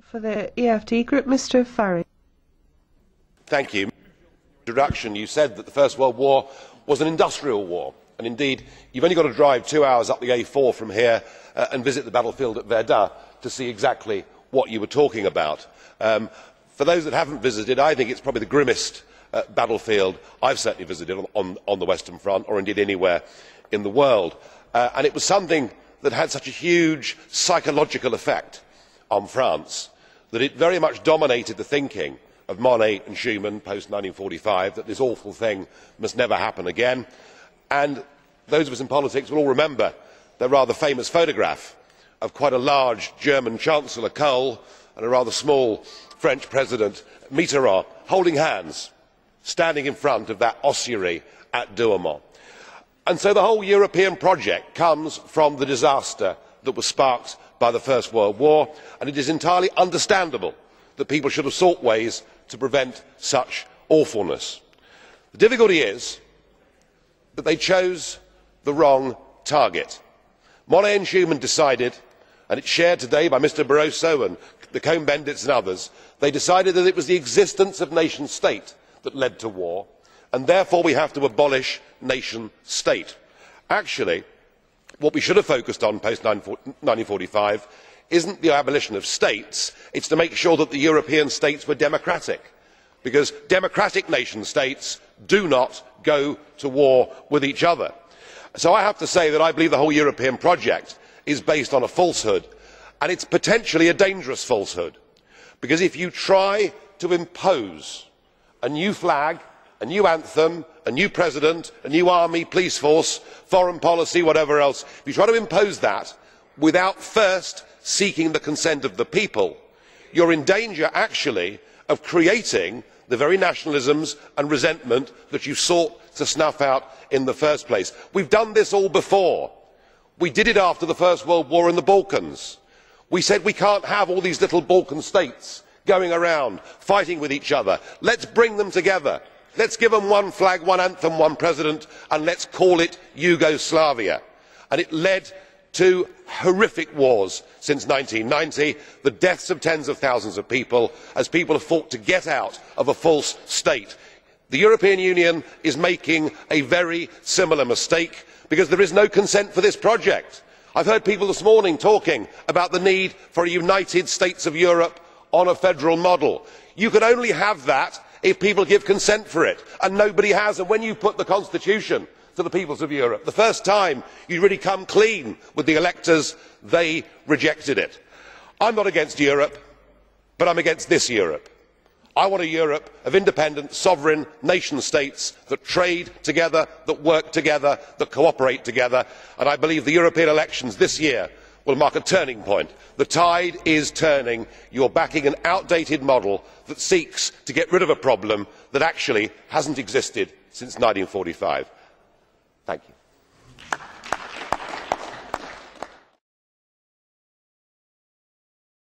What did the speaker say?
For the EFD Group, Mr. Farage. Thank you. In your introduction, you said that the First World War was an industrial war, and indeed you've only got to drive 2 hours up the A4 from here and visit the battlefield at Verdun to see exactly what you were talking about. For those that haven't visited, I think it's probably the grimmest battlefield I've certainly visited on the Western Front, or indeed anywhere in the world, and it was something that had such a huge psychological effect on France that it very much dominated the thinking of Monet and Schumann post 1945 that this awful thing must never happen again. And those of us in politics will all remember the rather famous photograph of quite a large German Chancellor Kohl and a rather small French President Mitterrand holding hands, standing in front of that ossuary at Douaumont. And so the whole European project comes from the disaster that was sparked by the First World War, and it is entirely understandable that people should have sought ways to prevent such awfulness. The difficulty is that they chose the wrong target. Monet and Schumann decided, and it is shared today by Mr Barroso and the Cohn-Bendits and others, they decided that it was the existence of nation state that led to war, and therefore we have to abolish nation state. Actually, what we should have focused on post 1945 is not the abolition of states, it is to make sure that the European states were democratic, because democratic nation states do not go to war with each other. So I have to say that I believe the whole European project is based on a falsehood, and it is potentially a dangerous falsehood, because if you try to impose a new flag, a new anthem, a new president, a new army, police force, foreign policy, whatever else, if you try to impose that without first seeking the consent of the people, you are in danger actually of creating the very nationalisms and resentment that you sought to snuff out in the first place. We have done this all before. We did it after the First World War in the Balkans. We said we cannot have all these little Balkan states going around fighting with each other. Let us bring them together. Let us give them one flag, one anthem, one president, and let us call it Yugoslavia. And it led to horrific wars since 1990, the deaths of tens of thousands of people as people have fought to get out of a false state. The European Union is making a very similar mistake because there is no consent for this project. I have heard people this morning talking about the need for a United States of Europe on a federal model. You can only have that if people give consent for it, and nobody has. And when you put the constitution to the peoples of Europe, the first time you really come clean with the electors, they rejected it. I am not against Europe, but I am against this Europe. I want a Europe of independent, sovereign nation states that trade together, that work together, that cooperate together, and I believe the European elections this year will mark a turning point. The tide is turning. You are backing an outdated model that seeks to get rid of a problem that actually has not existed since 1945. Thank you.